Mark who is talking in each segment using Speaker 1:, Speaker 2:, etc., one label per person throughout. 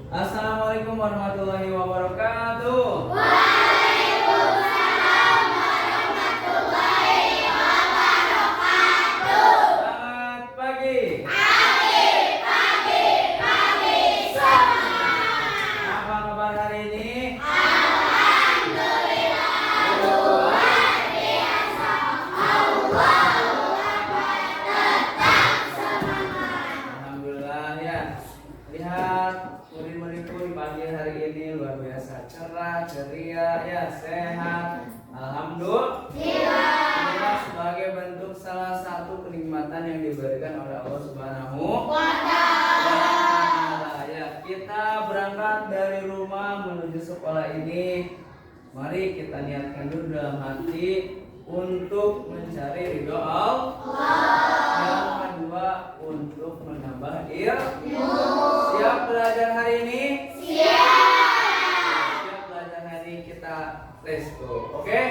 Speaker 1: Assalamualaikum warahmatullahi wabarakatuh.
Speaker 2: Waalaikumsalam warahmatullahi wabarakatuh.
Speaker 1: Selamat pagi.
Speaker 2: Pagi semua.
Speaker 1: Apa kabar hari ini?
Speaker 2: Alhamdulillah luar biasa. Allahu Akbar, tetap semangat.
Speaker 1: Alhamdulillah ya. Lihat murid-muridku di pagi hari ini luar biasa cerah, ceria, ya sehat. Alhamdulillah. Inilah sebagai bentuk salah satu kenikmatan yang diberikan oleh Allah Subhanahu wa Ta'ala. Ya, kita berangkat dari rumah menuju sekolah ini. Mari kita niatkan dulu dalam hati untuk mencari ridho Allah. Yang kedua untuk menambah ilmu. Siap belajar hari ini? Siap belajar hari ini, kita let's go. Oke?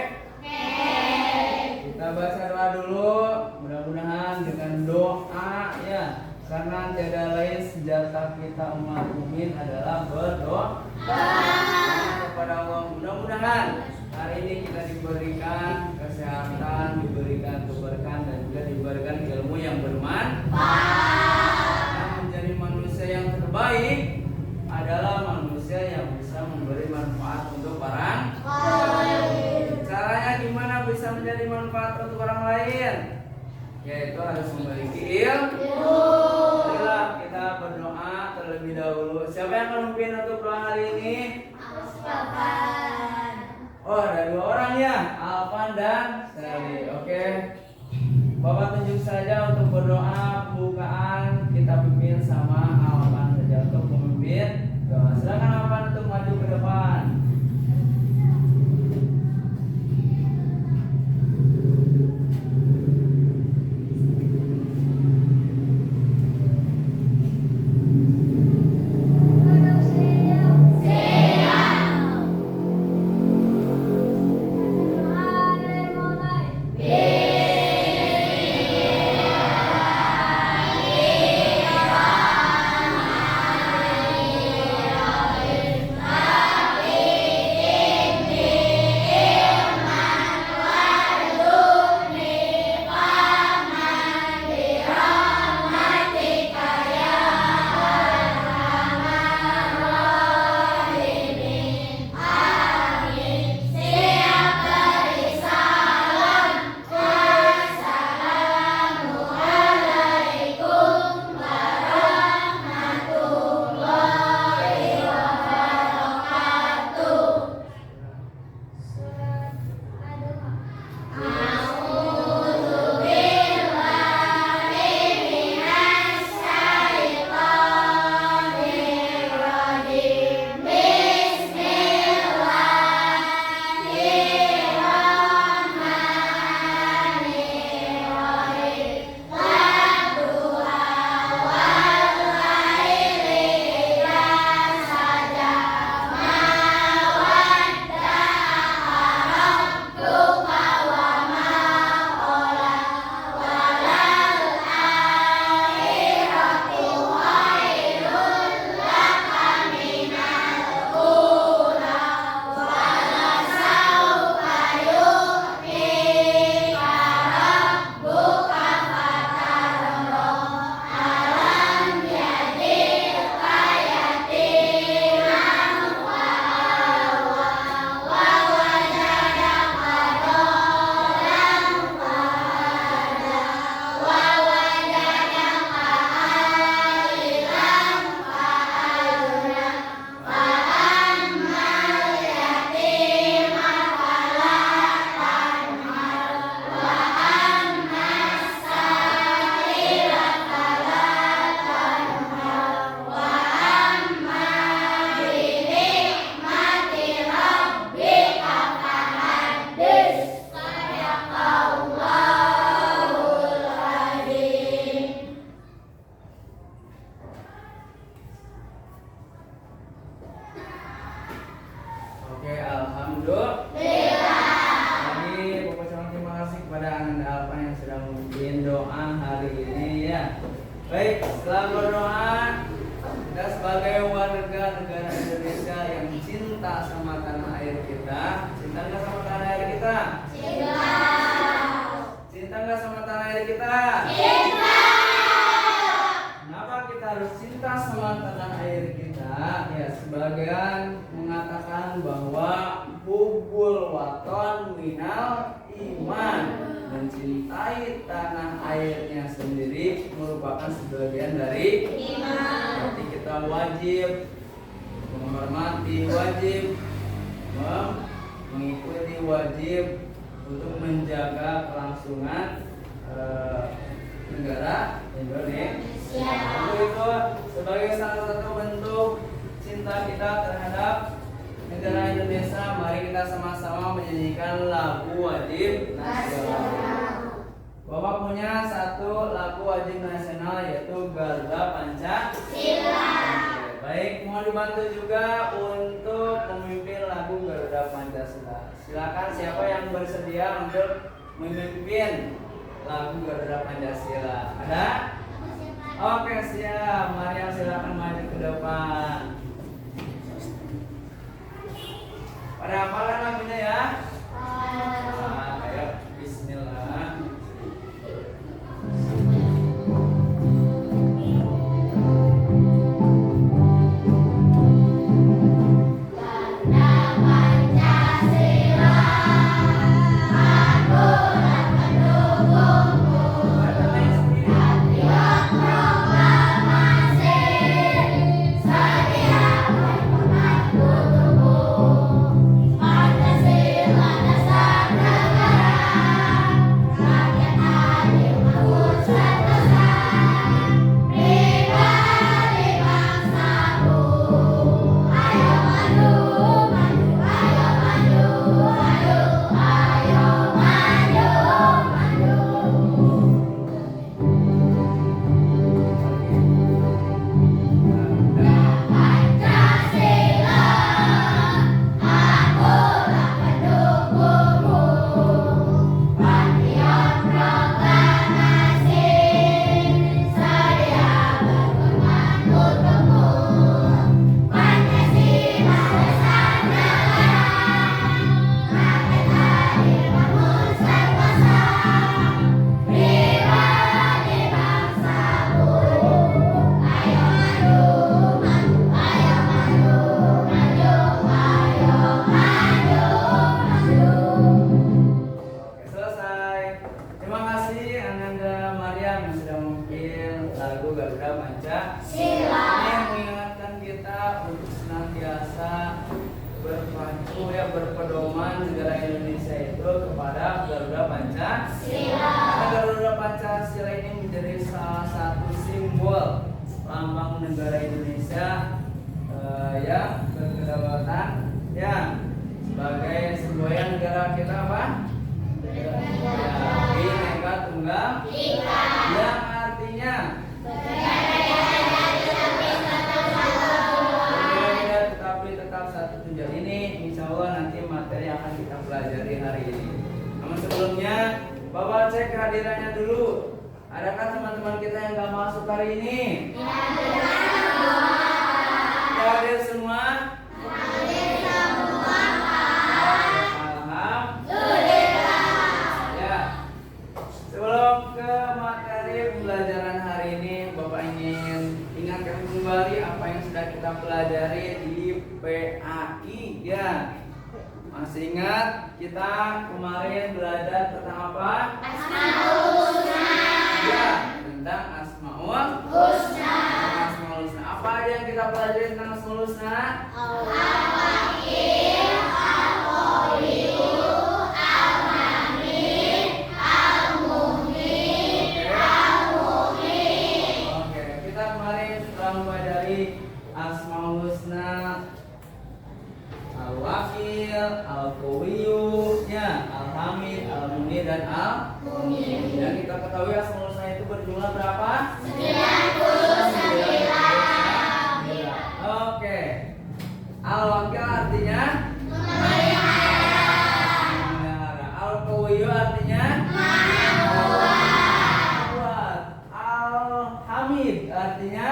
Speaker 1: Kita baca doa dulu. Mudah-mudahan dengan doa ya. Karena tiada lain senjata kita umat mukmin adalah berdoa kepada Allah. Mudah-mudahan hari ini kita diberikan kesehatan, diberikan keberkahan, dan juga diberikan ilmu yang bermanfaat. Yang menjadi manusia yang terbaik adalah manusia yang bisa memberi manfaat untuk orang lain. Caranya gimana bisa menjadi manfaat untuk orang lain? Yaitu harus memiliki ilmu. Marilah kita berdoa terlebih dahulu. Siapa yang akan memimpin untuk doa hari ini? Oh, ada 2 orang ya, Alvan dan Sally. Oke. Bapak tunjuk saja untuk berdoa pembukaan. Kita pimpin sama Alvan saja untuk memimpin doa. Silakan Alvan untuk maju ke depan. warga negara Indonesia yang cinta sama tanah air kita? Cinta nggak sama tanah air kita?
Speaker 2: Cinta.
Speaker 1: Cinta nggak sama tanah air kita?
Speaker 2: Cinta.
Speaker 1: Kenapa kita harus cinta sama tanah air kita? Ya, sebagian mengatakan bahwa hubul waton minal iman, mencintai tanah airnya sendiri merupakan sebagian dari
Speaker 2: Iman.
Speaker 1: berarti kita wajib menghormati, wajib mengikuti, wajib untuk menjaga kelangsungan negara Indonesia. Untuk itu sebagai salah satu bentuk cinta kita terhadap negara Indonesia, mari kita sama-sama menyanyikan lagu wajib nasional. Bapak punya satu lagu wajib nasional yaitu Garuda Pancasila. Oke, baik, mohon dibantu juga untuk memimpin lagu Garuda Pancasila. Silakan siapa yang bersedia untuk memimpin lagu Garuda Pancasila? Ada? Oke, siap. Maria silakan maju ke depan. Pada hafalan lagunya ya? Ayo, bismillah. Berpedoman negara Indonesia itu kepada Garuda Pancasila. Karena Garuda Pancasila ini menjadi salah satu simbol lambang negara Indonesia yang berkedaulatan, ya, sebagai semboyan negara kita apa? Bhinneka Tunggal Ika, yang artinya tetapi tetap satu tujuan. Ini insya Allah nanti materi akan kita pelajari hari ini. Namun sebelumnya Bapak cek kehadirannya dulu. Adakah teman-teman kita yang gak masuk hari ini? Hadir semua? Ya. Sebelum ke materi pembelajaran hari ini, Bapak ingin ingatkan kembali apa yang sudah kita pelajari di PAI, ya. Masih ingat kita kemarin belajar tentang apa?
Speaker 2: Asmaul Husna.
Speaker 1: Ya, tentang Asmaul
Speaker 2: Husna.
Speaker 1: Asmaul Husna. Apa aja yang kita pelajari tentang Asmaul Husna?
Speaker 2: Al-Wakil, Al-Qawiyu, Al-Hamid, Al-Muhmin, Al-Muhmin.
Speaker 1: Oke, kita kemarin telah mempelajari Asmaul Husna, Al-Wakil, Al-Qawiyu, ya, Al-Hamid, Al-Muhmin, dan Al-Muhmin. Dan kita ketahui Asmaul Husna itu berjumlah berapa?
Speaker 2: 99.
Speaker 1: Oke. Al-Wakil artinya memelihara. Al-Qawiyu artinya kuat. Al-Hamid artinya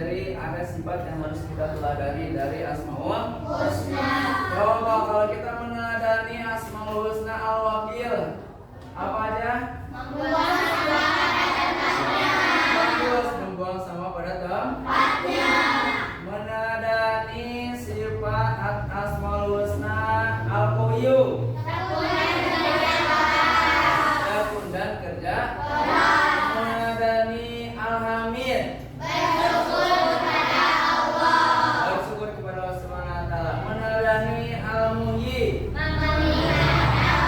Speaker 1: mempelajari ada sifat yang harus kita teladani dari Asmaul
Speaker 2: Husna.
Speaker 1: Ya Allah, kalau kita meneladani Asmaul Husna Al-Wakil, apa aja?
Speaker 2: Membuang sampah pada tempatnya.
Speaker 1: Bagus, membuang sampah pada tempatnya. Meneladani sifat Asmaul Husna Al-Qayyum, tekun dan kerja. Meneladani Al-Hamid, bersyukur kepada Allah Subhanahu wa taala. Meneladani Al-Muhyi, melihara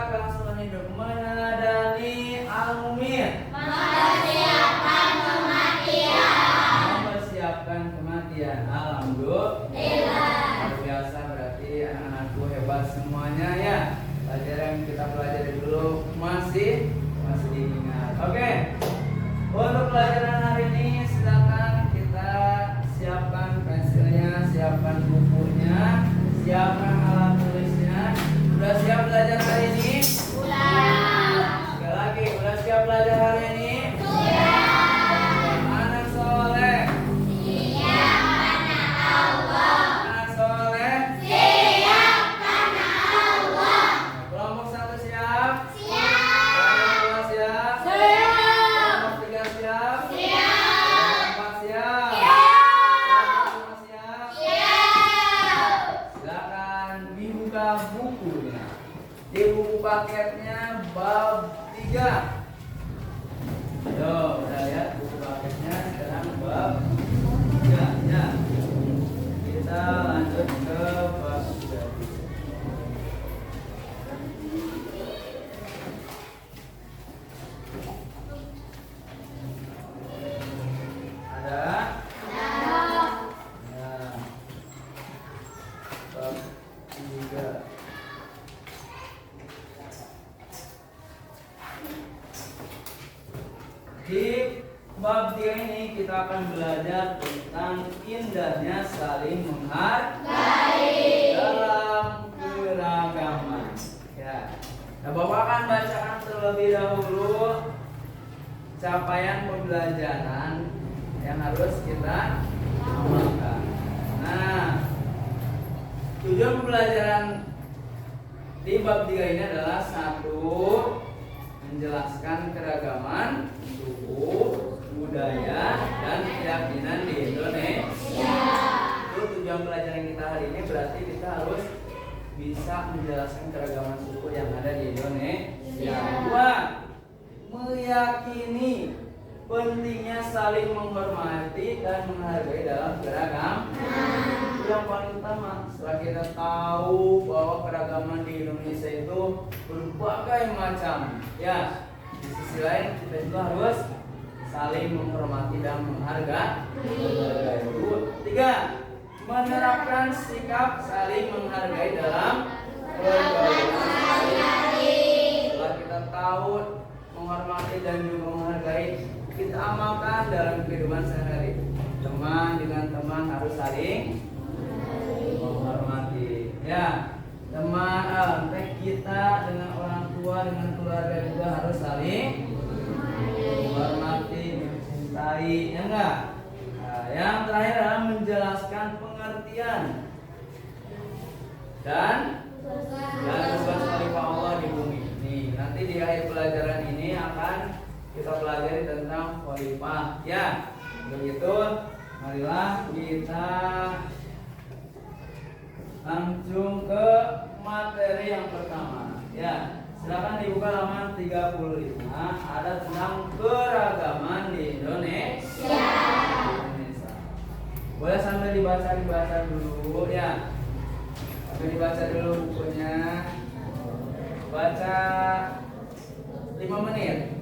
Speaker 1: kelangsungan hidup. Meneladani Al-Mumit, mempersiapkan kematian. Alhamdulillah. Luar biasa, berarti anak-anakku hebat semuanya ya. Pelajaran yang kita pelajari dulu masih diingat. Oke. Untuk pelajaran hari ini silakan kita siapkan pensilnya, siapkan bukunya, siapkan alat tulisnya. Sudah siap belajar hari ini? Sekali lagi, sudah siap belajar hari ini? Anak soleh. Anak soleh. Kelompok 1 siap? Kelompok 2 siap? Kelompok 3 siap? Kelompok 4 siap? Kelompok 5 siap? Silakan dibuka bukunya. Di buku paketnya bab 3. Yo, udah lihat buku paketnya, sekarang bab 3 ya. Kita lanjut ke bab 3. Ada? Ya. Bab 3. Di bab 3 ini kita akan belajar tentang indahnya saling menghargai dalam keragaman. Ya. Nah, Bapak akan bacakan terlebih dahulu capaian pembelajaran yang harus kita amalkan. Nah, tujuan pembelajaran di bab 3 ini adalah 1. Menjelaskan keragaman suku, budaya, dan keyakinan di Indonesia. Itu tujuan pelajaran kita hari ini, berarti kita harus bisa menjelaskan keragaman suku yang ada di Indonesia. 2. Meyakini pentingnya saling menghormati dan menghargai dalam keragaman. Yang paling utama, setelah kita tahu bahwa keragaman di Indonesia itu berbagai macam, ya, di sisi lain kita juga harus saling menghormati dan menghargai. 3. Menerapkan sikap saling menghargai dalam pergaulan. Setelah kita tahu menghormati dan juga menghargai, kita amalkan dalam kehidupan sehari-hari. Teman dengan teman harus saling menghormati, ya. Teman kita dengan orang tua, dengan keluarga juga harus saling menghormati, mencintai, ya enggak? Nah, yang terakhir adalah menjelaskan pengertian dan tugas khalifah Allah di bumi. Nih, nanti di akhir pelajaran ini akan kita pelajari tentang khalifah, ya. Begitu, marilah kita langsung ke materi yang pertama, ya. Silakan dibuka halaman 35. Ada tentang keragaman di Indonesia. Boleh sambil dibaca dulu, ya. Sambil dibaca dulu bukunya. Baca 5 menit.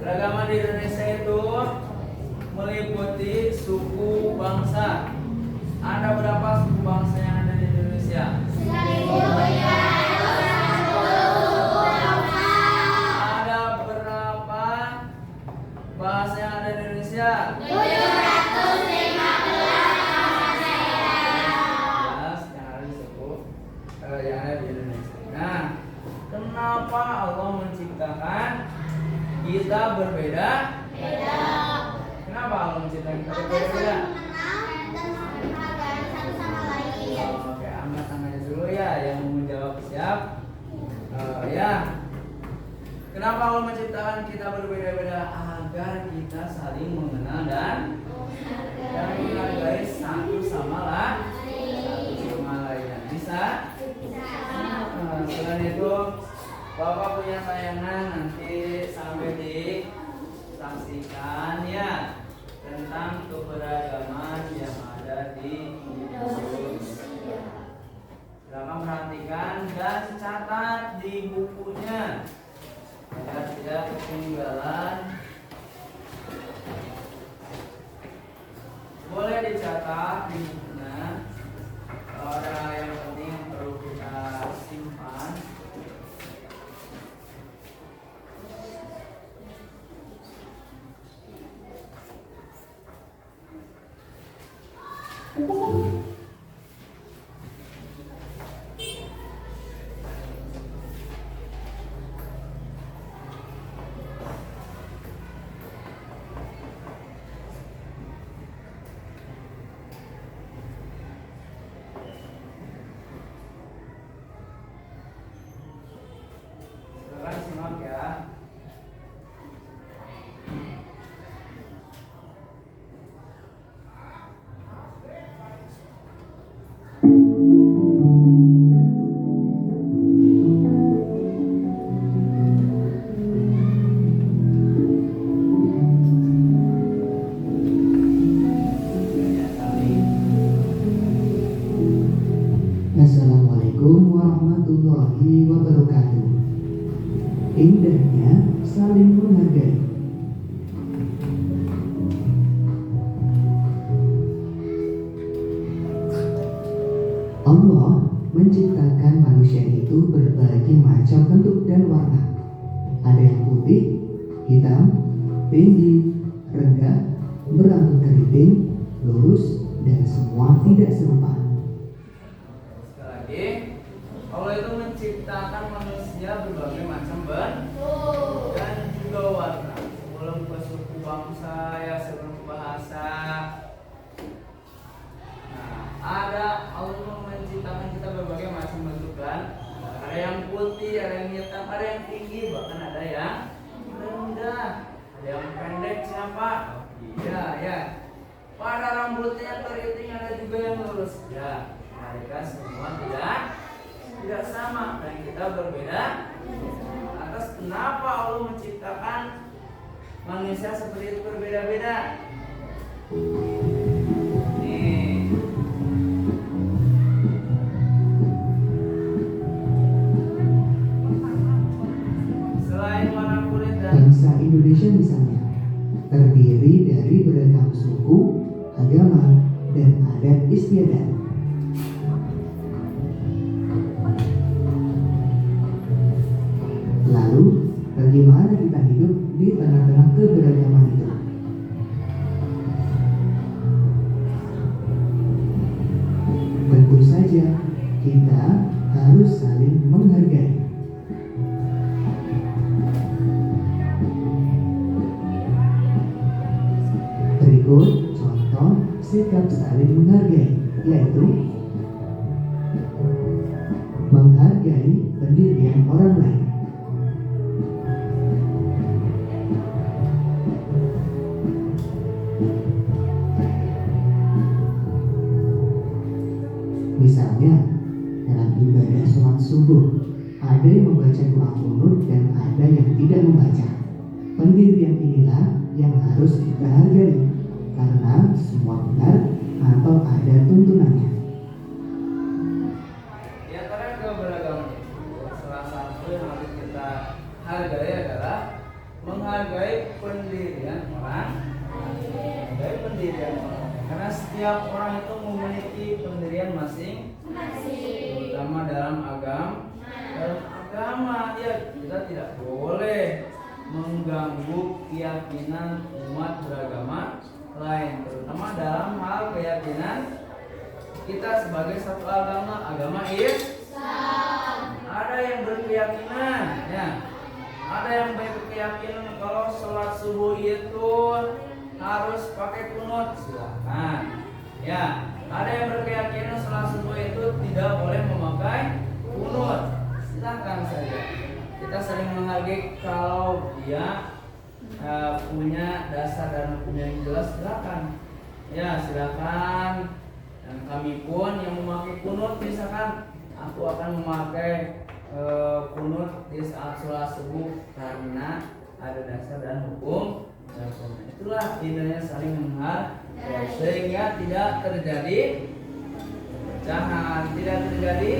Speaker 1: Keragaman di Indonesia itu meliputi suku bangsa. Ada berapa suku bangsa yang ada di Indonesia?
Speaker 2: 1.310.
Speaker 1: Ada berapa bahasa yang ada di Indonesia?
Speaker 2: 715 bahasa daerah.
Speaker 1: Yang ada di suku yang ada di Indonesia. Nah, kenapa Allah menciptakan kita berbeda? Kenapa Allah menciptakan kita
Speaker 2: Agar
Speaker 1: berbeda?
Speaker 2: saling mengenal dan menghargai satu sama lain.
Speaker 1: Oke, angkat tangannya dulu ya yang mau menjawab siap. Ya. Kenapa Allah menciptakan kita berbeda-beda? Agar kita saling mengenal dan menghargai satu sama lain. Bisa? Selain itu, Bapak punya tayangan nanti sampai disaksikan ya tentang keberagaman yang ada di Indonesia. Silakan perhatikan dan catat di bukunya agar tidak ketinggalan. Boleh dicatat di bukunya. Kalau ada yang penting yang perlu kita simpan. Silakan simak ya.
Speaker 3: Assalamualaikum warahmatullahi wabarakatuh. Indahnya saling menghargai. Allah menciptakan manusia itu berbagai macam bentuk dan warna. Ada yang putih, hitam, tinggi, rendah, berambut keriting, lurus, dan semua tidak serupa.
Speaker 1: Sekali lagi, Allah itu menciptakan manusia berbagai macam bentuk dan juga warna. Sebelum ke suku bangsa ya, sebelum bahasa. Nah, ada Allah menciptakan kita berbagai macam bentuk kan. Ada yang putih, ada yang hitam, ada yang tinggi, bahkan ada yang rendah. Ada yang pendek siapa? Iya, ya. Pada rambutnya keriting, ada juga yang lurus. Ya, mereka semua tidak sama dan kita berbeda. Atas kenapa Allah menciptakan manusia seperti itu berbeda-beda? Nih. Selain warna kulit dan
Speaker 3: Bangsa Indonesia misalnya terdiri dari beragam suku, agama, dan adat istiadat. Lalu, bagaimana kita hidup di tengah-tengah keberagaman itu? Tentu saja, kita harus saling menghargai. Berikut contoh sikap saling menghargai, yaitu menghargai pendirian orang lain. Misalnya, dalam ibadah sholat subuh, ada yang membaca doa qunut dan ada yang tidak membaca. Pendirian inilah yang harus kita hargai, karena semua benar atau ada tuntunannya.
Speaker 1: di antara keberagaman itu, salah satu yang harus kita hargai adalah menghargai pendirian orang. Menghargai pendirian orang. Karena setiap orang itu memiliki pendirian masing, terutama dalam agama ya, kita tidak boleh mengganggu keyakinan umat beragama lain, terutama dalam hal keyakinan kita sebagai satu agama Islam. Ada yang berkeyakinan ya, ada yang berkeyakinan kalau sholat subuh itu harus pakai kunut, silakan ya. Ada yang berkeyakinan sholat subuh itu tidak boleh memakai kunut, silakan saja. Kita saling menghargai. Kalau dia punya dasar dan hukum yang jelas, silakan ya, silakan. Dan kami pun yang memakai kunut, misalkan aku akan memakai kunut di saat sholat subuh karena ada dasar dan hukum. Itulah indahnya saling menghargai, sehingga tidak terjadi perpecahan, tidak terjadi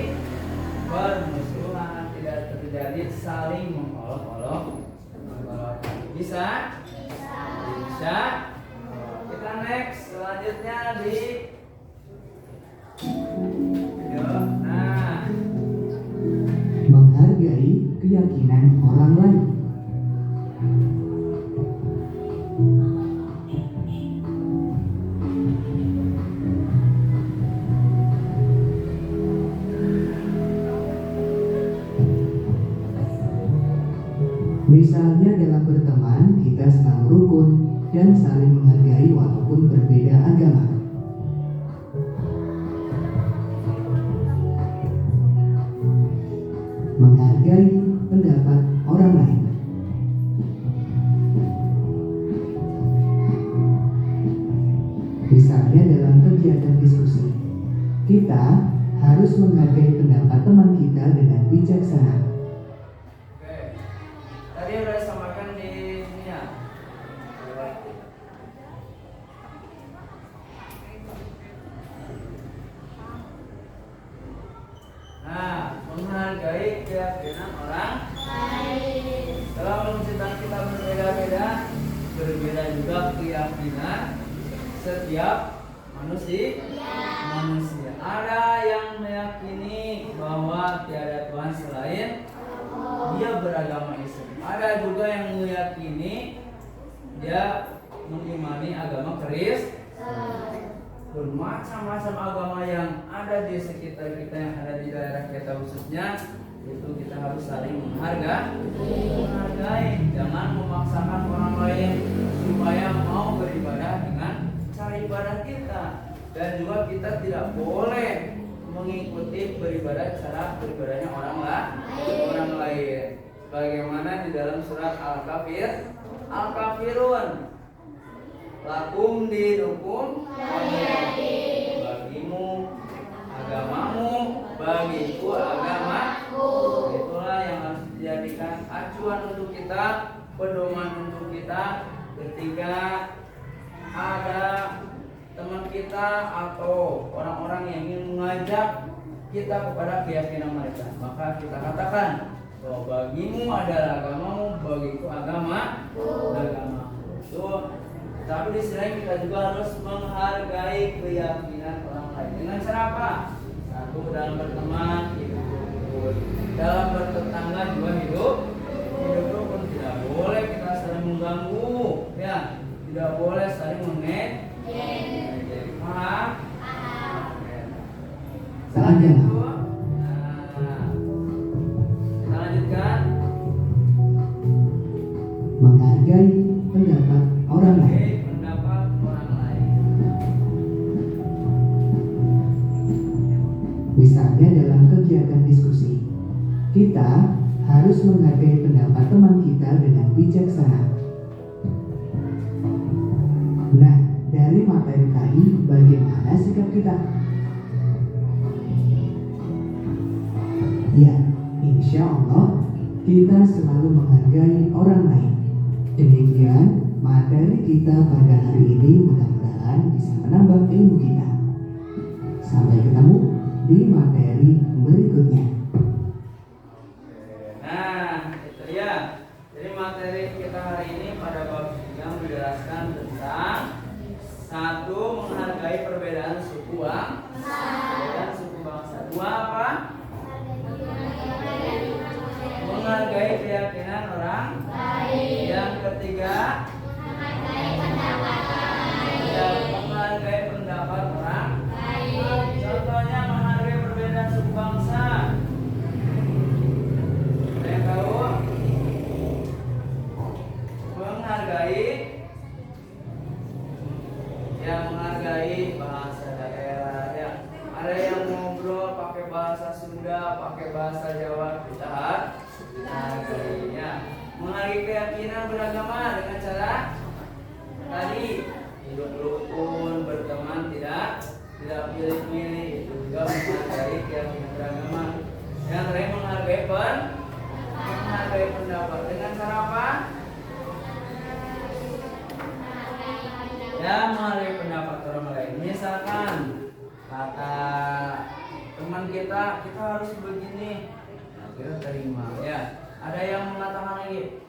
Speaker 1: permusuhan, tidak terjadi saling mengolok-olok. Bisa? Kita next, selanjutnya di video. Nah,
Speaker 3: menghargai keyakinan orang lain. Misalnya dalam berteman, kita selalu rukun dan saling menghargai walaupun berbeda agama. Menghargai pendapat orang lain. Misalnya dalam kegiatan diskusi, kita harus menghargai pendapat teman kita dengan bijaksana.
Speaker 1: tadi udah disamakan di sini ya. Nah, menghargai keyakinan orang lain. Dalam menciptakan kita berbeda-beda, berbeda juga keyakinan setiap manusia. Ada yang meyakini bahwa tiada Tuhan selain dia beragama Islam. Ada juga yang meyakini dia mengimani agama Kristen. Bermacam-macam agama yang ada di sekitar kita, yang ada di daerah kita khususnya, itu kita harus saling menghargai. Jangan memaksakan orang lain supaya mau beribadah dengan cara ibadah kita. Dan juga kita tidak boleh mengikuti cara beribadahnya orang lain. Bagaimana di dalam surat Al-Kafirun, lakum dinukum bagimu agamamu, bagiku agamaku. Itulah yang harus dijadikan acuan untuk kita, pedoman untuk kita ketika ada teman kita atau orang-orang yang ingin mengajak kita kepada keyakinan mereka. Maka kita katakan bahwa bagimu adalah agamamu, bagiku agamaku. Tapi di sisi lain kita juga harus menghargai keyakinan orang lain. Dengan cara apa? Satu, dalam berteman hidup rukun, dalam bertetangga juga hidup rukun. Tidak boleh kita saling mengganggu, ya. Tidak boleh saling mengejek. Paham? Selanjutnya, kita lanjutkan.
Speaker 3: Menghargai pendapat orang lain. Misalnya dalam kegiatan diskusi, kita harus menghargai pendapat teman kita dengan bijaksana. Nah, dari materi tadi, bagaimana sikap kita? Ya, insya Allah kita selalu menghargai orang lain. Demikian materi kita pada hari ini, mudah-mudahan bisa menambah ilmu kita. Sampai ketemu di materi berikutnya.
Speaker 1: Nah, itu ya. Jadi materi kita hari ini pada perbedaan suku bangsa. Dua apa? Menghargai keyakinan orang lain. Yang ketiga, menghargai pendapat orang lain. Contohnya menghargai perbedaan suku bangsa. Ada yang tahu? Menghargai bahasa daerah ya. Ada yang ngobrol pakai bahasa Sunda, pakai bahasa Jawa, kita hargainya. Menghargai keyakinan beragama dengan cara tadi hidup rukun, berteman, tidak pilih-pilih. Itu juga menghargai keyakinan beragama. Yang terakhir menghargai pendapat dengan cara apa? Ya, menghargai pendapat orang lain. Misalkan kata teman kita harus begini, nah, kita terima ya. Ada yang mengatakan lagi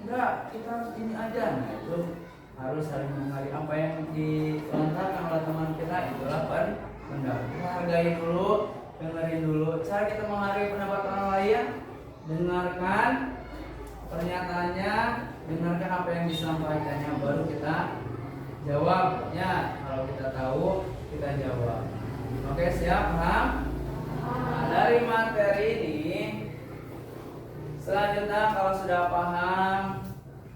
Speaker 1: enggak, kita harus ini aja. Nah, itu harus saling menghargai apa yang dilontarkan oleh teman kita. Itulah pendapat. Kita hargai dulu, dengerin dulu. Cara kita menghargai pendapat orang lain, dengarkan pernyataannya, dengarkan apa yang disampaikannya, baru kita jawab ya. Kalau kita tahu, kita jawab. Oke, siap? Paham? Nah, dari materi ini selanjutnya, kalau sudah paham,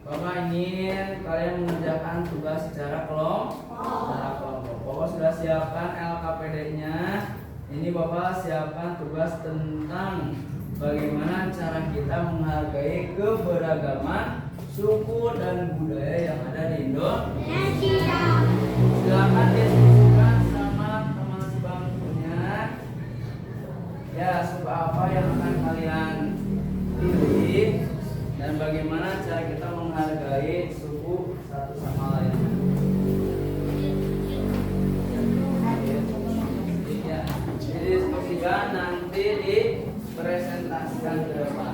Speaker 1: Bapak ingin kalian mengerjakan tugas secara kelompok. Bapak sudah siapkan LKPD-nya. Ini Bapak siapkan tugas tentang bagaimana cara kita menghargai keberagaman suku dan budaya yang ada di Indonesia. Silakan diskusikan sama teman sebangkunya. Ya, suku apa yang akan kalian pilih dan bagaimana cara kita menghargai suku satu sama lain. Ya, didiskusikan nanti dipresentasikan ke depan.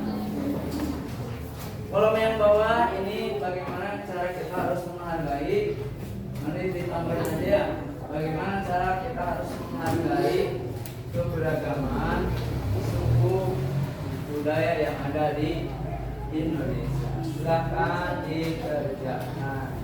Speaker 1: Kolom yang bawah ini bagaimana cara kita harus menghargai. Nanti ditambahin aja ya. Bagaimana cara kita harus menghargai keberagaman suku budaya yang ada di Indonesia. Silakan dikerjakan.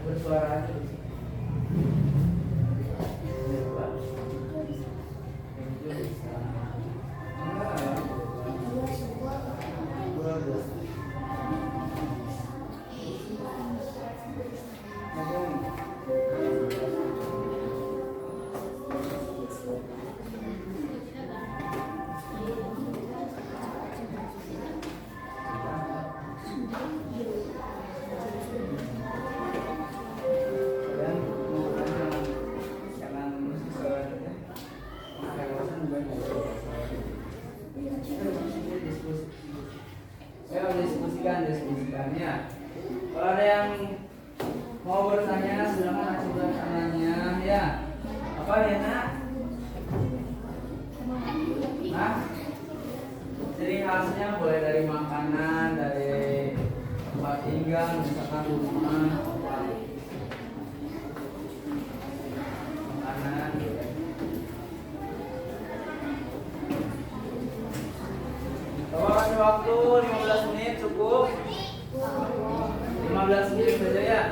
Speaker 1: Bersuara aja. Diskusikannya. Kalau ada yang mau bertanya, silakan ajukan tangannya ya. Apa ya nak? Nah, ciri khasnya boleh dari makanan, dari tempat tinggal, misalkan rumah, makanan. Bapak kasih waktu 15 menit cukup. 15 menit saja ya.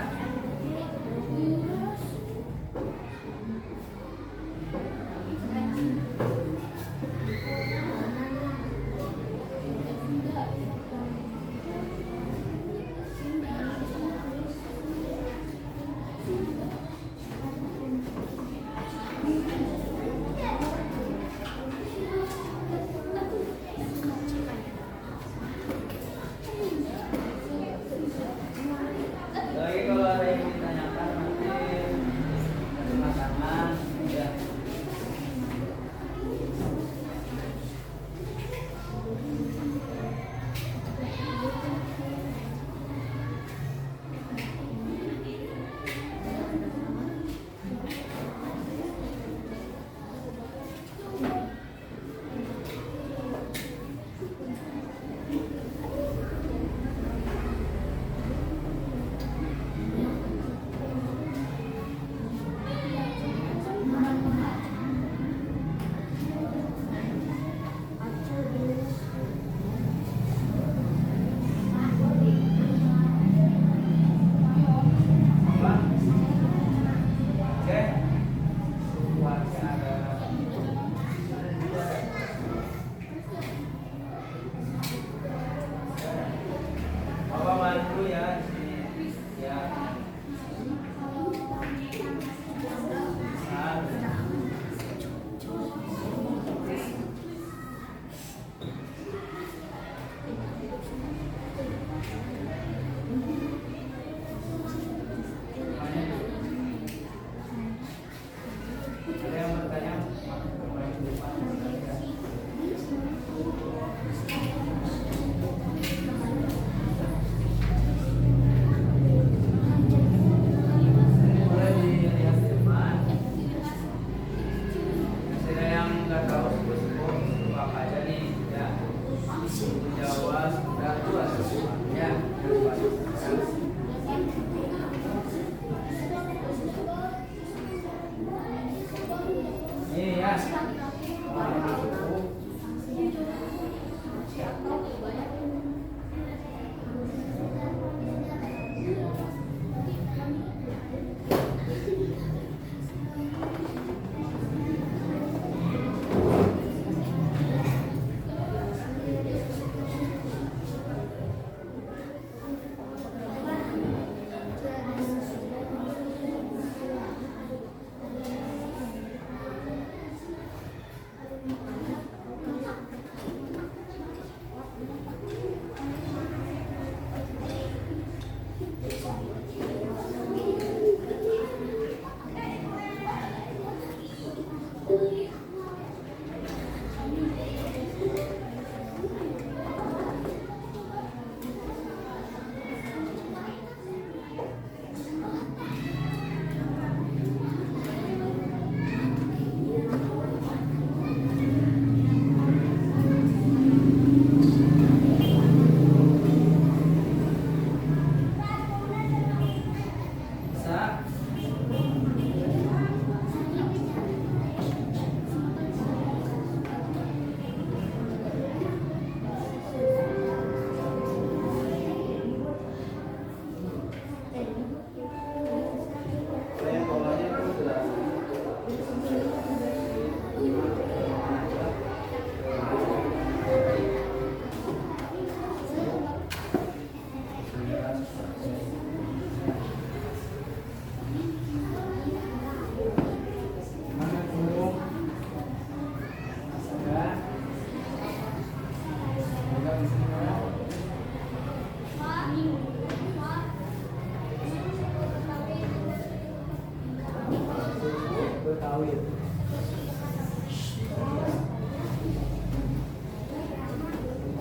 Speaker 1: sawit.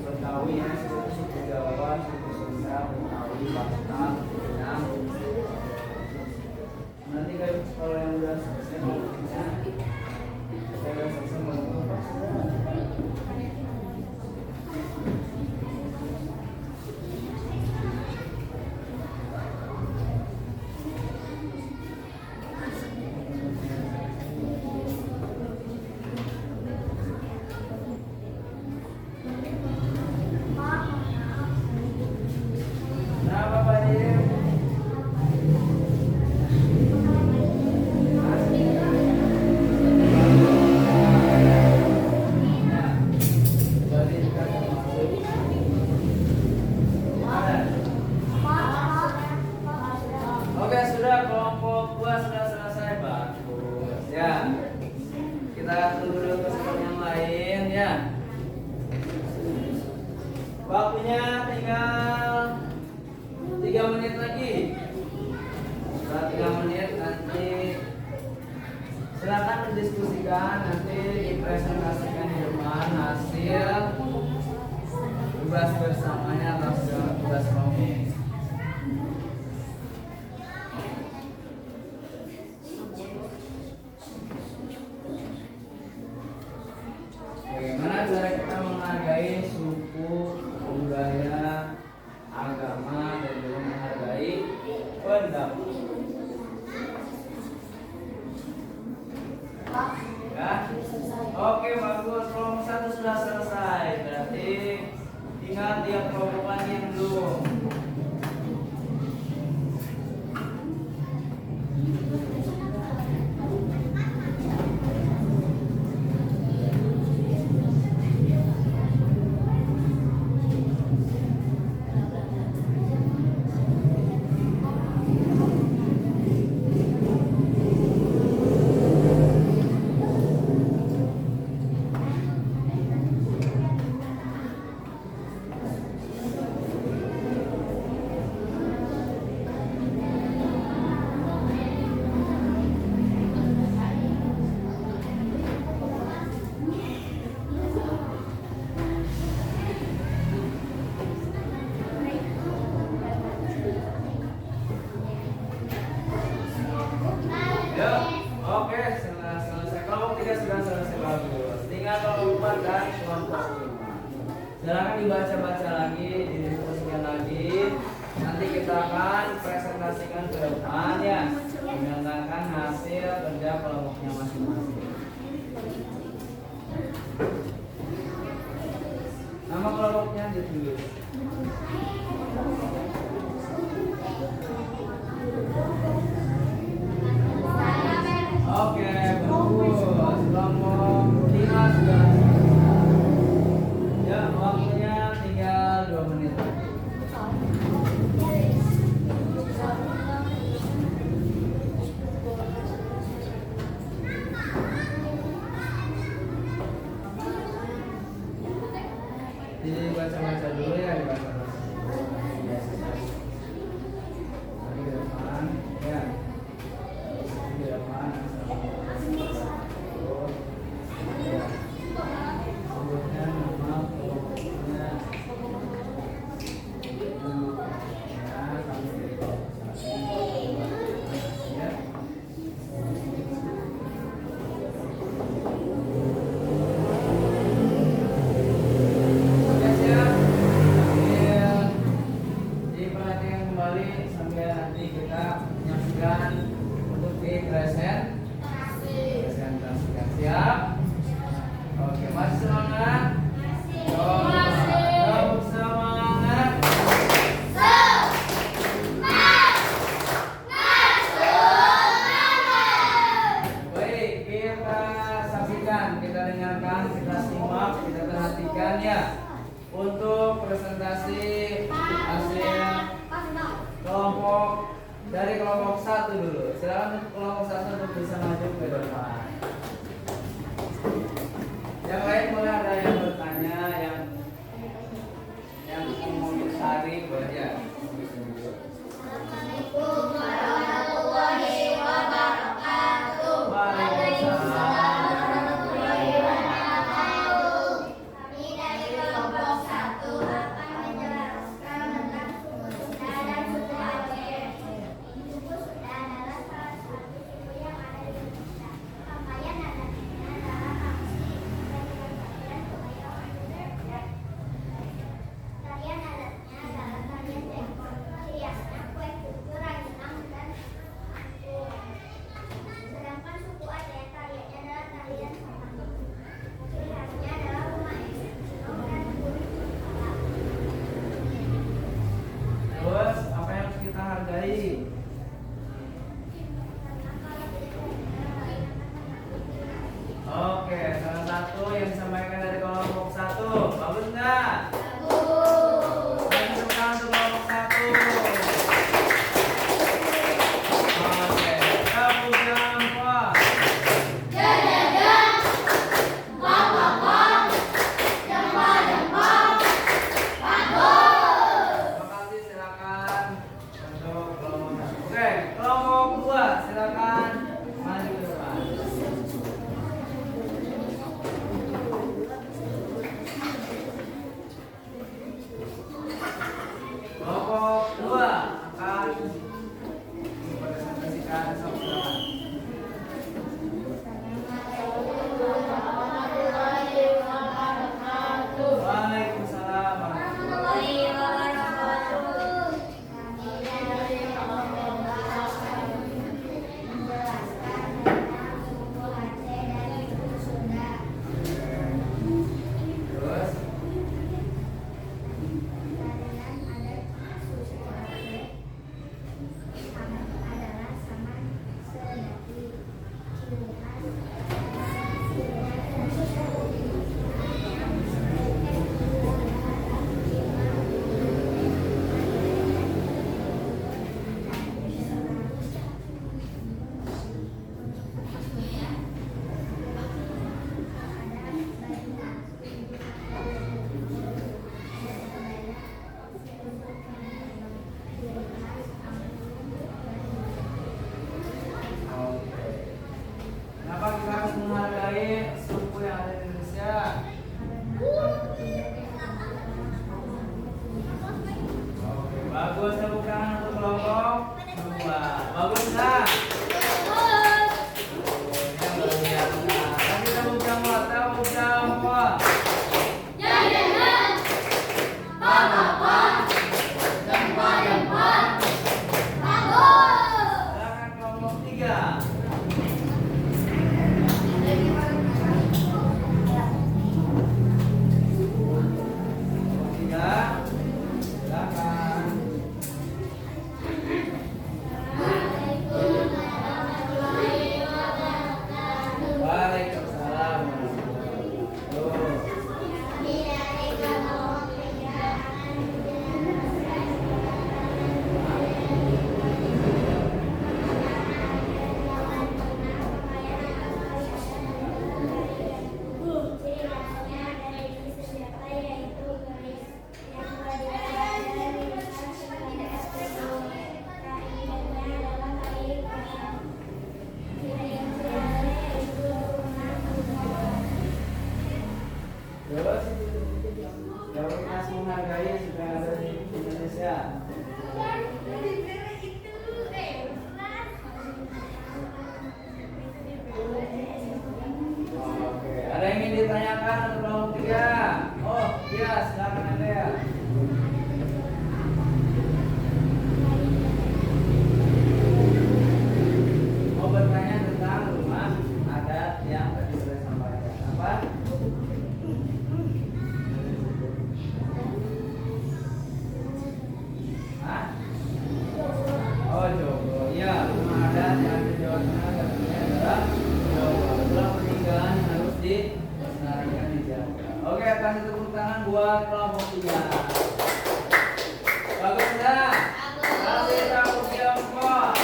Speaker 1: Betawi ya, suku Jawa, suku Sunda, Betawi, Batak, Minang. Nanti kalau yang udah selesai ngomongnya, saya udah selesai ngomong. Kenapa Pak Dim? Oke, sudah kelompok 2 sudah selesai, bagus ya. Kita tunggu dulu keseruan yang lain ya. Waktunya tinggal 3 menit lagi. Setelah 3 menit nanti silakan mendiskusikan, nanti dipresentasikan di depan hasil tugas bersamanya atau tugas kelompok. Bagaimana cara kita menghargai suku, budaya, agama, dan juga menghargai pendapat. Ya, oke bagus. Kelompok 1 sudah selesai. Berarti tinggal tiap kelompok lagi yang belum. Ya, oke, selesai. Kelompok 3 sudah selesai, bagus. Tinggal kelompok 4 dan kelompok 5. Silakan dibaca-baca lagi, didiskusikan lagi. Nanti kita akan presentasikan ke depan ya, menggunakan hasil kerja kelompoknya masing-masing. Nama kelompoknya ditulis. Oke, bagus. Kelompok 5 sudah selesai. Ya, waktunya tinggal 2 menit lagi. Dibaca-baca dulu ya, dibaca-baca. Mari ke depan, ya. Di depan. Sebutkan nama kelompoknya. Ya, kami ya. Oke, siap. Diperhatikan kembali sambil nanti kita menyaksikan untuk presentasikan. Siap? Oke, masih semangat? Masih semangat. Baik, kita saksikan, kita dengarkan, kita simak, kita perhatikan ya. Untuk presentasi hasil kelompok dari kelompok 1 dulu. Silakan kelompok 1 untuk bisa maju ke depan. Yang lain boleh ada yang bertanya, yang mau dicari boleh.
Speaker 2: Assalamualaikum warahmatullahi wabarakatuh.
Speaker 1: Waalaikumsalam 3. Silakan. Waalaikumsalam warahmatullahi wabarakatuh. Terus, prioritas menghargai sudah ada di Indonesia. Oke, ada yang ingin ditanyakan untuk kelompok 3? Oh, iya, silakan Anda ya. Mau bertanya tentang rumah adat yang tadi sudah sampaikan. Apa? Hah? Oh, Jogo. Iya, rumah adat yang ada di Jawa Tengah tentunya adalah Jogo. Itulah peninggalan yang harus dilestarikan, dijaga. Oke, kasih tepuk tangan buat kelompok 3. Bagus enggak? Kasih tepuk Tiongkok.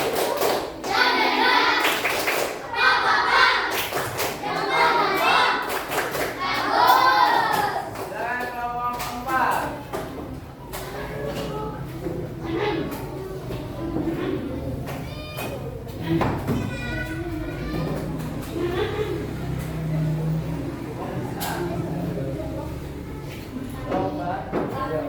Speaker 1: Dan kelompok 4. Coba. Ya.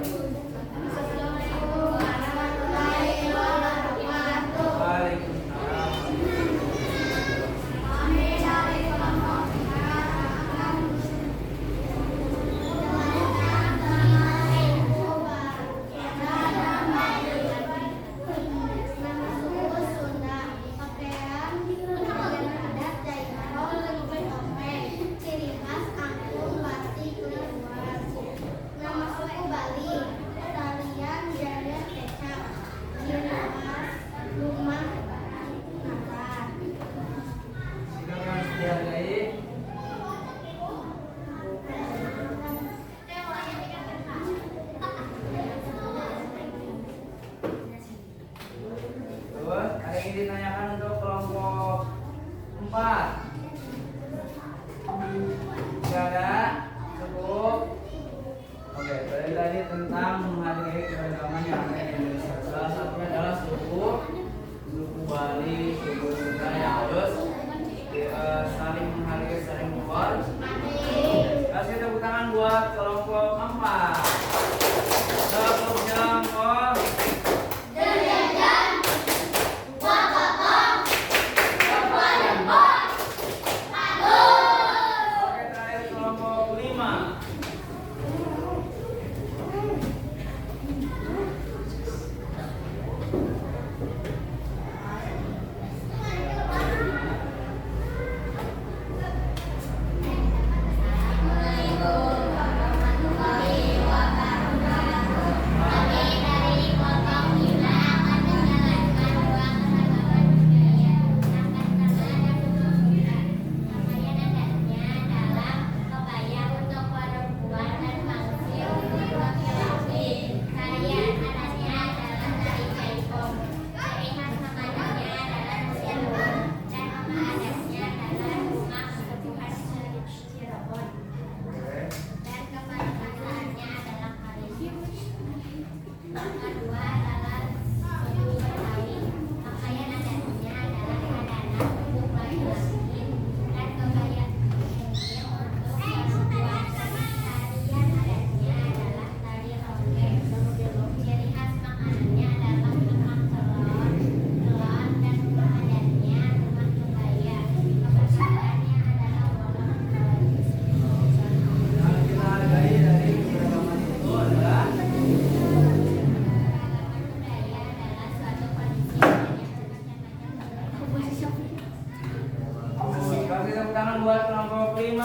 Speaker 1: tepuk tangan buat kelompok 5.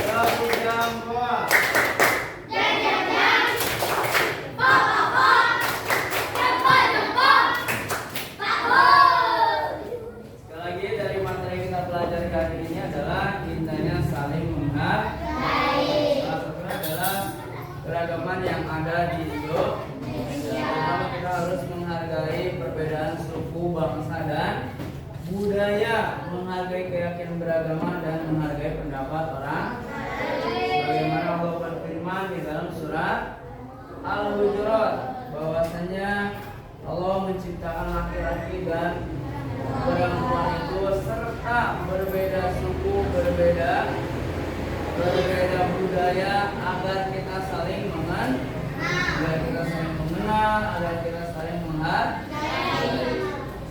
Speaker 1: Tepuk jempol. Sekali lagi dari materi kita pelajari hari ini adalah indahnya saling menghargai. Salah satunya adalah keragaman yang ada di Indonesia. Pertama kita harus menghargai perbedaan suku, bangsa, dan budaya, menghargai keyakinan beragama dan menghargai pendapat orang. Bagaimana Allah berfirman di dalam surat Al-Hujurat bahwasanya Allah menciptakan laki-laki dan perempuan itu serta berbeda suku, berbeda budaya agar kita saling mengenal, agar kita saling menghargai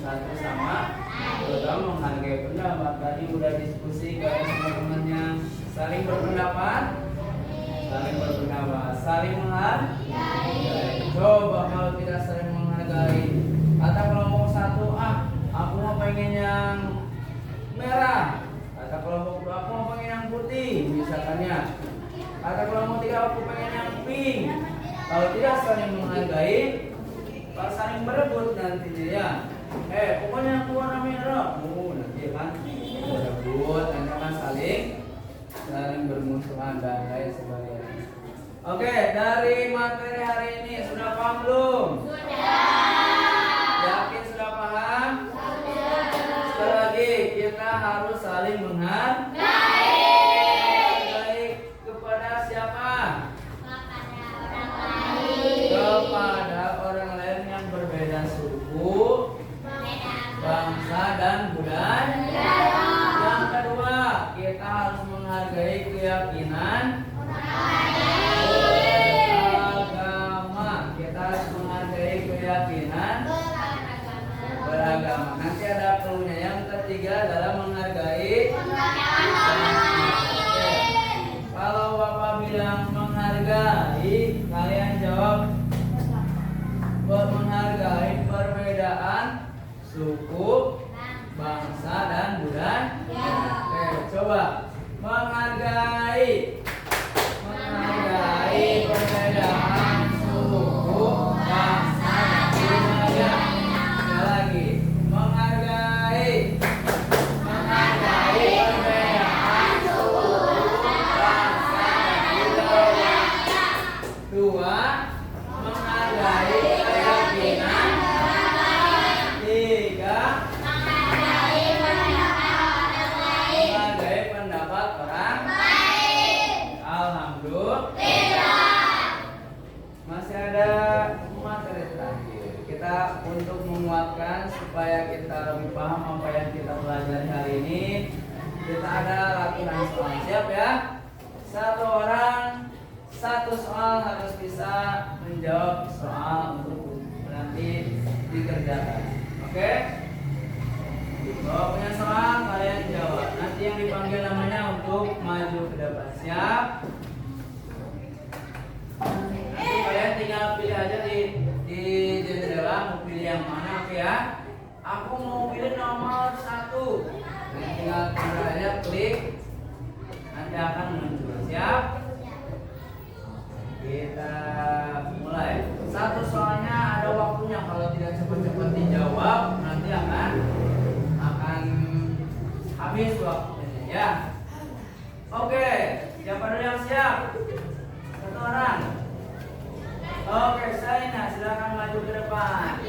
Speaker 1: satu sama lain, menghargai pendapat. Tadi udah diskusi kalau teman-temannya saling berpendapat, saling menghargai. Coba kalau tidak saling menghargai, kata kelompok 1, aku mau pengen yang merah. Kata kelompok 2, aku mau pengen yang putih, misalkannya. Kata kelompok 3, aku pengen yang pink. Kalau tidak saling menghargai, kalau saling berebut nantinya ya. Pokoknya aku warna merah. Nanti kan berebut, nanti kan saling bermusuhan dan lain sebagainya. Oke, dari materi hari ini sudah paham belum? Yakin sudah paham? Sekali lagi kita harus saling menghargai kepada siapa? Kepada orang lain yang berbeda suku, bangsa, dan budaya. Yang kedua, kita harus menghargai keyakinan beragama. Kita harus menghargai keyakinan beragama. Nanti ada clue-nya. Yang ketiga adalah menghargai. Kalau Bapak bilang menghargai, kalian jawab menghargai perbedaan suku, bangsa, dan budaya. Coba menghargai perbedaan suku, bangsa, dan budaya. Sekali lagi, menghargai perbedaan suku, bangsa, dan budaya. 2, menghargai keyakinan. 3, menghargai pendapat orang. Alhamdulillah. Masih ada materi terakhir. Kita untuk menguatkan supaya kita lebih paham apa yang kita pelajari hari ini, kita ada latihan soal. Siap ya? 1 orang 1 soal harus bisa menjawab soal untuk nanti dikerjakan. Oke? Kalau punya soal kalian jawab. Nanti yang dipanggil namanya untuk maju ke depan. Siap? Nanti kalian tinggal pilih aja di jendela mau pilih yang mana, oke ya? Aku mau pilih nomor 1. Tinggal aja klik, nanti akan muncul. Siap? Kita mulai. 1 soalnya ada waktunya. Kalau tidak cepat-cepat dijawab, nanti akan habis waktunya ya. Oke, siapa dulu yang siap? 1 orang. Oke, Saina, silakan maju ke depan.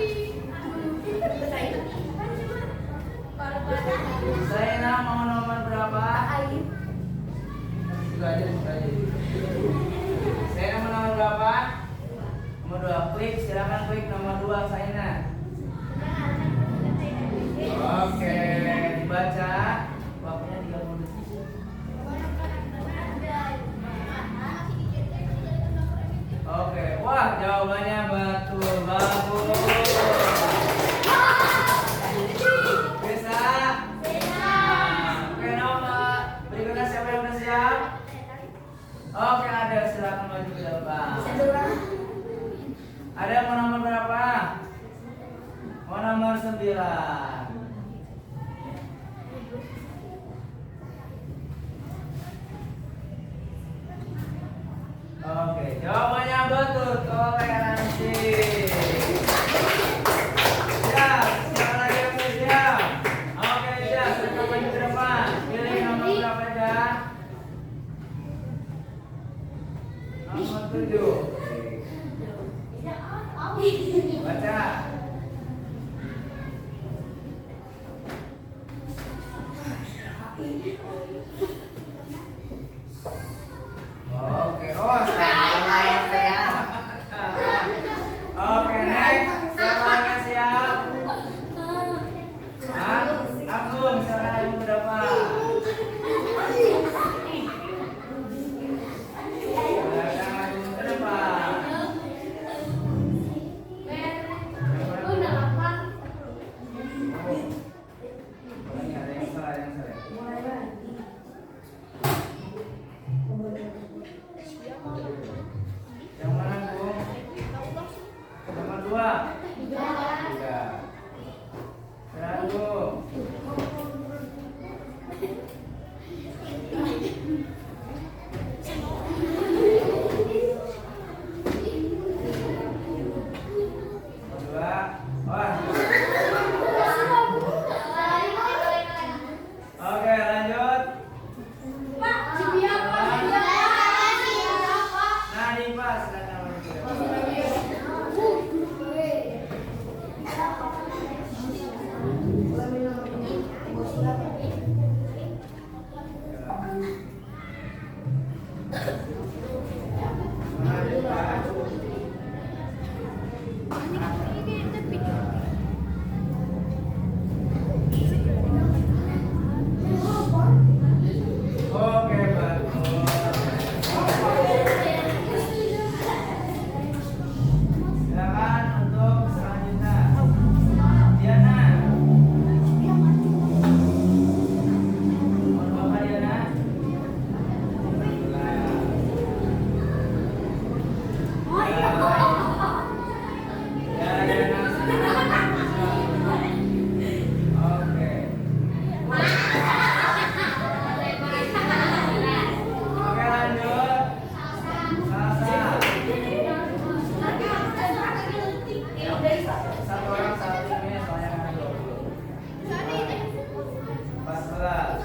Speaker 1: Saina mau nomor berapa? Buka aja. Saina mau nomor berapa? Nomor 2. Klik, silakan klik nomor 2 Saina. Oke, dibaca. Waktunya 30 detik. Oke, wah jawabannya betul, bagus. Bisa? Oke, nomor berikutnya siapa yang udah siap? Oke, ada, silakan maju ke depan. Ada yang mau nomor berapa? Mau nomor 9. Oke, oh saya. Oke, next. Siapa yang siap? Hah? Aku misalnya yang berapa? Yang mana, Bu? Nomor 2. 3. Sekarang, Bu. Nomor 2. Oke, lanjut. Nadifa, silakan. Oke, bagus. Silakan untuk selanjutnya. Diana. Mohon Bapak Diana. Ya, Diana. Oke. Oke, lanjut. Salsa. Satu orang satu ini soalnya kan 20. 14.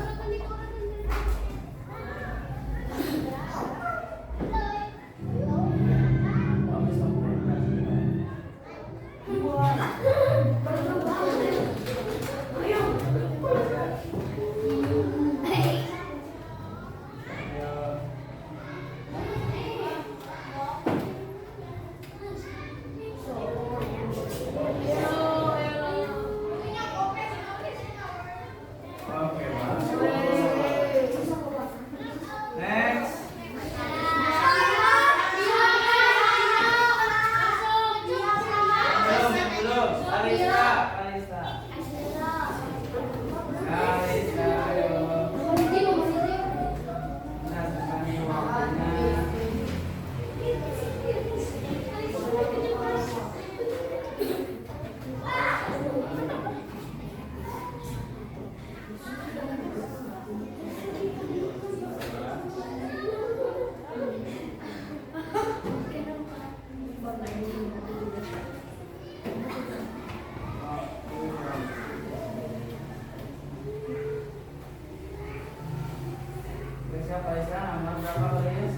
Speaker 1: Oke, bagus. Next. Belum. Kalista. Kalista, ayo. Nah, sekali waktunya. Siapa Kalista? Nomor berapa, Kalis?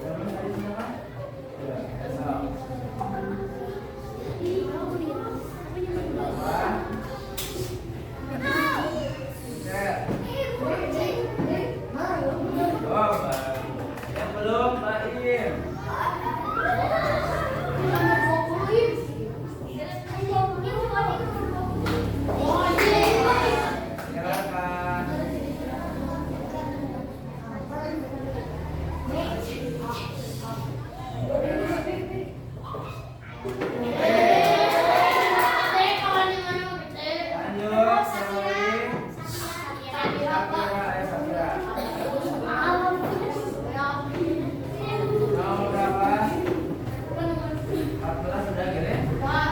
Speaker 1: Nomor tadi siapa? Ya, esok. Oh, bagus. Yang belum, Pak Im. Silakan. Lanjut, Safira. Safira. Nomor berapa? 14 sudah gitu ya? Sudah.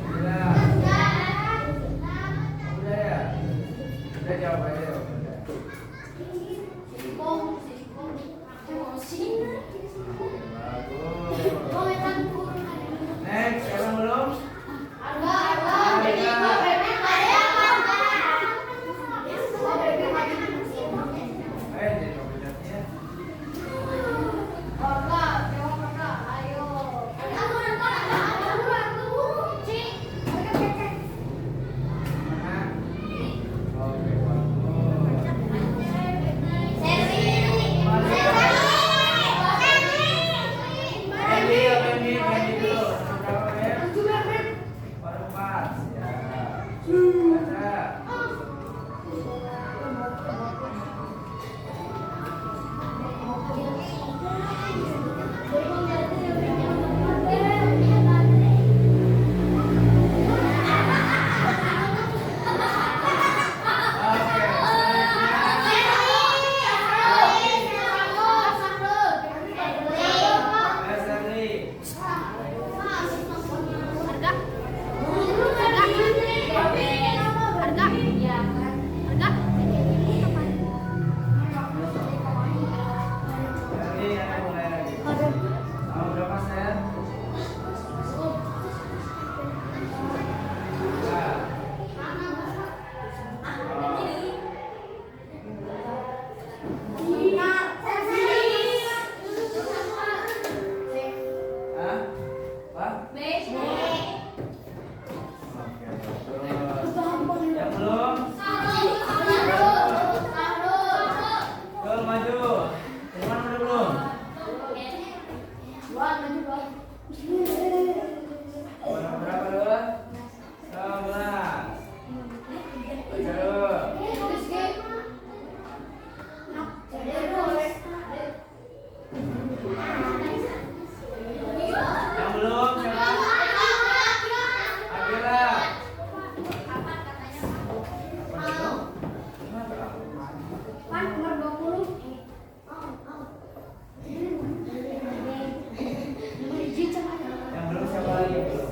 Speaker 1: Sudah. Udah ya? Udah jawab aja ya. Udah. Bagus. Next, sekarang belum? Jadi komputernya. Berapa dulu? 11. Baca dulu. Yang belum, siapa? Akira. Yang belum siapa lagi yang belum?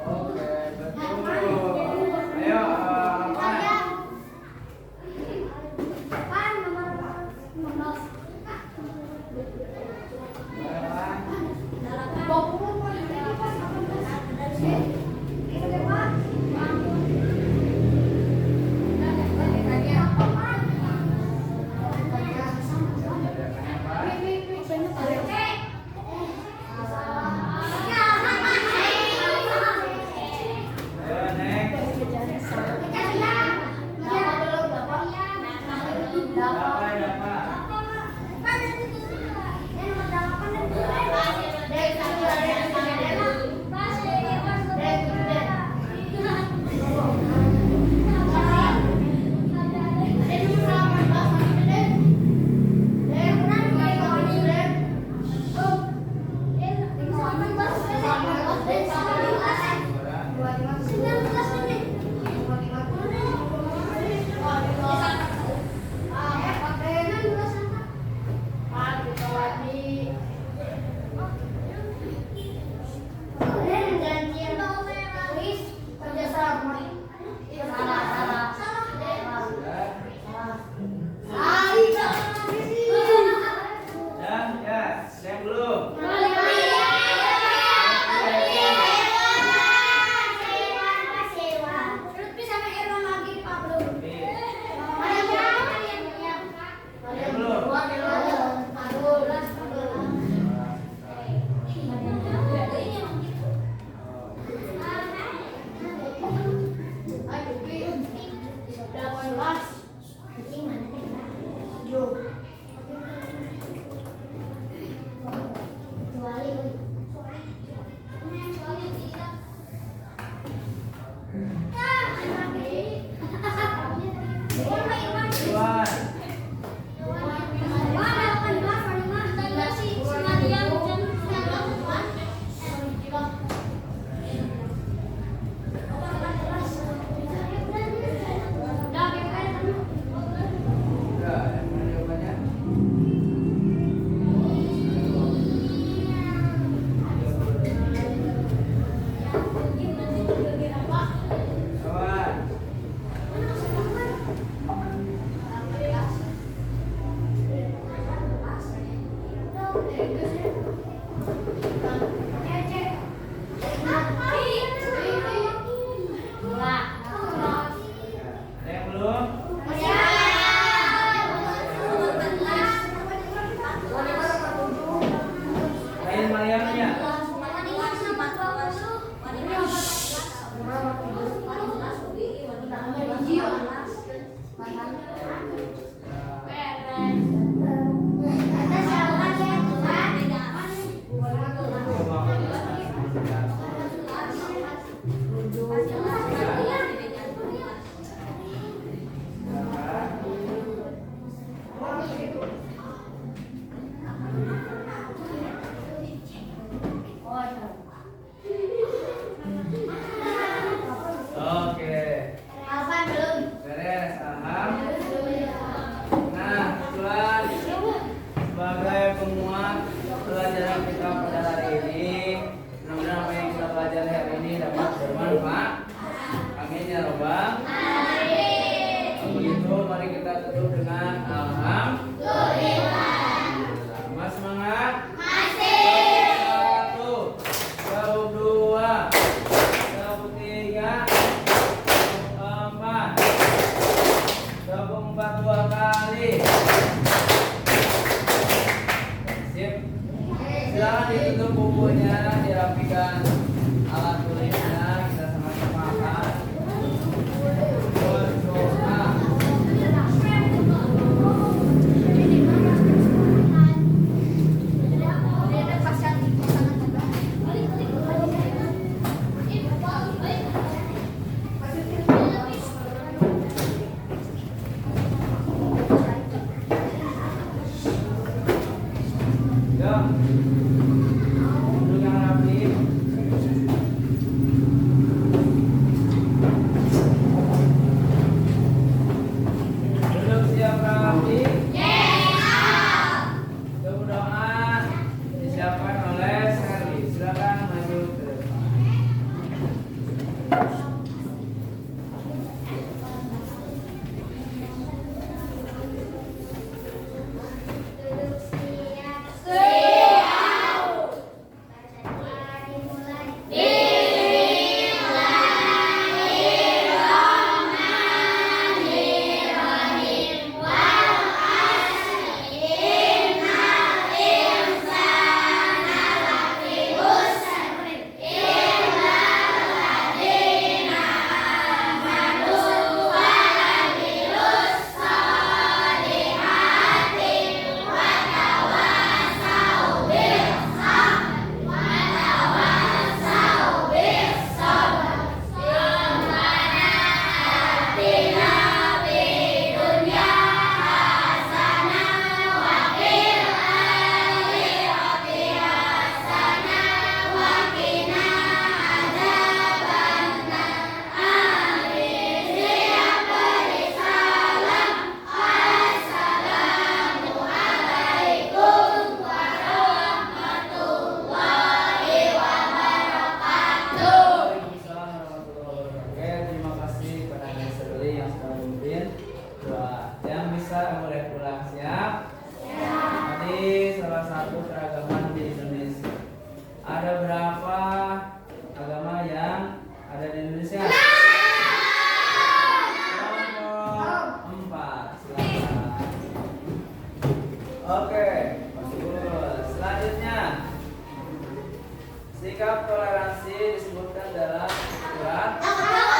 Speaker 1: Oke, betul. Ayo, apa? Ayo, next. Apa? Ya, yang belum. Yang belum. Duluan. Udah, yang mana jawabannya? Kawan. Ada yang belum? Lain Mariamnya. Oke. Beres, paham? Nah, kebetulan sebagai penguat pelajaran kita pada hari ini, mudah-mudahan apa yang kita pelajari hari ini dapat bermanfaat. Amin ya robbal. Kalau begitu, mari kita tutup dengan alhamdulillah. Mas semangat. Satu, jauh dua, jauh tiga, jauh empat, jauh empat dua kali. Sip. Silakan ditutup bukunya, dirapikan. toleransi disebutkan dalam surat
Speaker 2: Al-Baqarah.